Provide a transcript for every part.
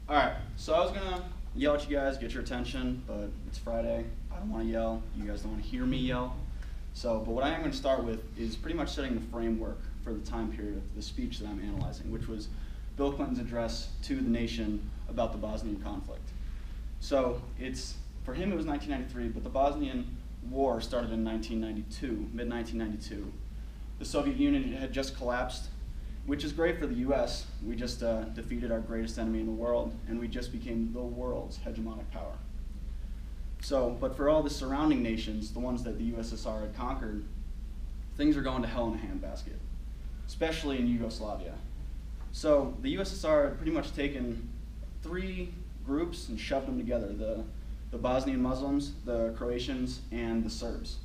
All right, so I was gonna yell at you guys, get your attention, but it's Friday. I don't want to yell. You guys don't want to hear me yell. But what I am going to start with is pretty much setting the framework for the time period of the speech that I'm analyzing, which was Bill Clinton's address to the nation about the Bosnian conflict. So for him it was 1993, but the Bosnian War started in 1992, mid-1992. The Soviet Union had just collapsed, which is great for the US. We just defeated our greatest enemy in the world, and we just became the world's hegemonic power. But for all the surrounding nations, the ones that the USSR had conquered, things are going to hell in a handbasket, especially in Yugoslavia. So the USSR had pretty much taken three groups and shoved them together, the Bosnian Muslims, the Croatians, and the Serbs,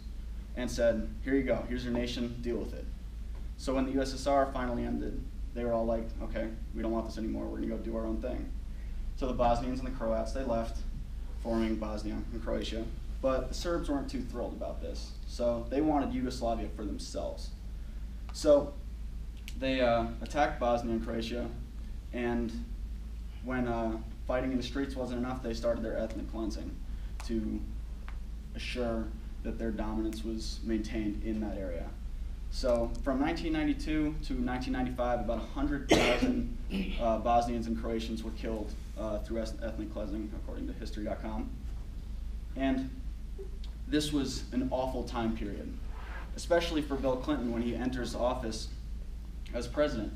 and said, here you go, here's your nation, deal with it. So when the USSR finally ended, they were all like, okay, we don't want this anymore, we're gonna go do our own thing. So the Bosnians and the Croats, they left, forming Bosnia and Croatia, but the Serbs weren't too thrilled about this. So they wanted Yugoslavia for themselves. So they attacked Bosnia and Croatia, and when fighting in the streets wasn't enough, they started their ethnic cleansing to assure that their dominance was maintained in that area. So from 1992 to 1995, about 100,000 Bosnians and Croatians were killed through ethnic cleansing, according to History.com. And this was an awful time period, especially for Bill Clinton when he enters office as president,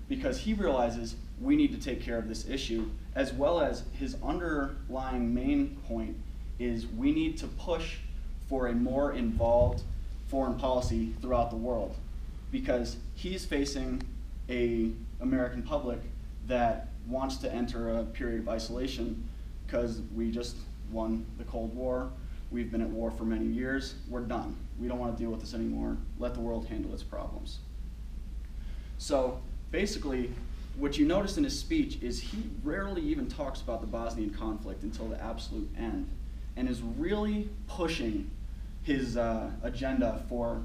because he realizes we need to take care of this issue, as well as his underlying main point is we need to push for a more involved foreign policy throughout the world, because he's facing an American public that wants to enter a period of isolation because we just won the Cold War. We've been at war for many years. We're done. We don't want to deal with this anymore. Let the world handle its problems. So basically, what you notice in his speech is he rarely even talks about the Bosnian conflict until the absolute end, and is really pushing his agenda for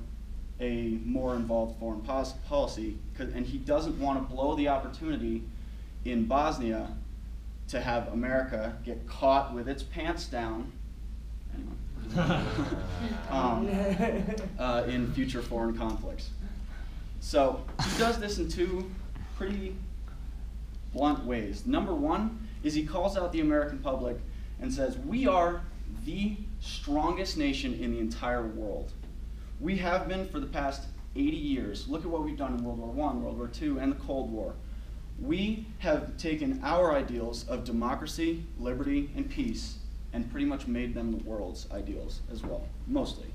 a more involved foreign policy, and he doesn't want to blow the opportunity in Bosnia to have America get caught with its pants down in future foreign conflicts. So he does this in two pretty blunt ways. Number one is he calls out the American public and says, we are the strongest nation in the entire world. We have been for the past 80 years. Look at what we've done in World War I, World War II, and the Cold War. We have taken our ideals of democracy, liberty, and peace and pretty much made them the world's ideals as well, mostly.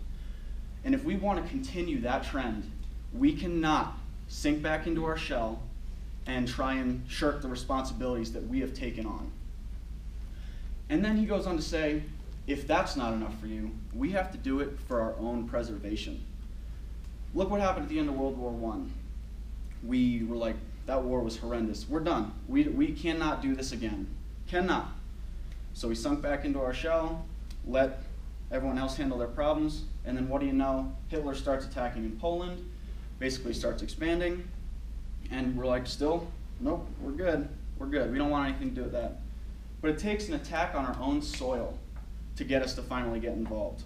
And if we want to continue that trend, we cannot sink back into our shell and try and shirk the responsibilities that we have taken on. And then he goes on to say, if that's not enough for you, we have to do it for our own preservation. Look what happened at the end of World War I. We were like, that war was horrendous. We're done. We cannot do this again. Cannot. So we sunk back into our shell, let everyone else handle their problems, and then what do you know? Hitler starts attacking in Poland, basically starts expanding, and we're like, still, nope, we're good. We're good. We don't want anything to do with that. But it takes an attack on our own soil to get us to finally get involved.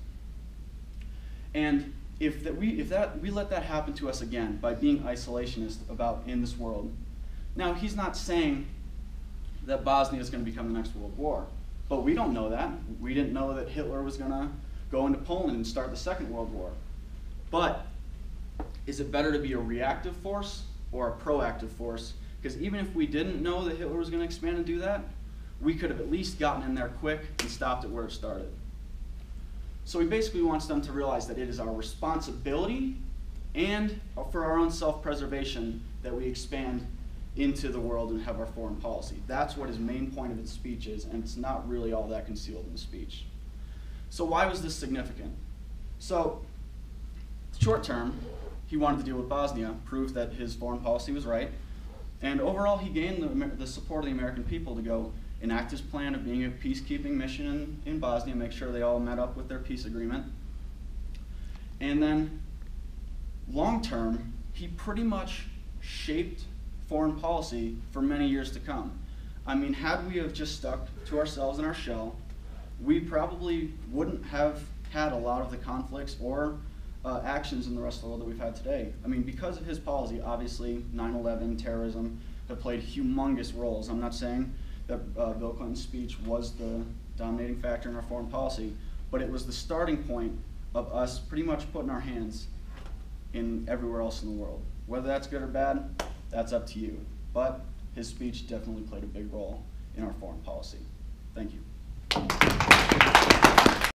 And if we let that happen to us again by being isolationist about in this world, now he's not saying that Bosnia is going to become the next world war, but we don't know that. We didn't know that Hitler was going to go into Poland and start the Second World War. But is it better to be a reactive force or a proactive force? Because even if we didn't know that Hitler was going to expand and do that, we could have at least gotten in there quick and stopped it where it started. So he basically wants them to realize that it is our responsibility and for our own self-preservation that we expand into the world and have our foreign policy. That's what his main point of his speech is, and it's not really all that concealed in the speech. So why was this significant? So, short term, he wanted to deal with Bosnia, prove that his foreign policy was right, and overall he gained the support of the American people to go enact his plan of being a peacekeeping mission in Bosnia, make sure they all met up with their peace agreement. And then, long term, he pretty much shaped foreign policy for many years to come. I mean, had we have just stuck to ourselves in our shell, we probably wouldn't have had a lot of the conflicts or actions in the rest of the world that we've had today. I mean, because of his policy, obviously 9/11, terrorism have played humongous roles. I'm not saying that Bill Clinton's speech was the dominating factor in our foreign policy, but it was the starting point of us pretty much putting our hands in everywhere else in the world. Whether that's good or bad, that's up to you. But his speech definitely played a big role in our foreign policy. Thank you.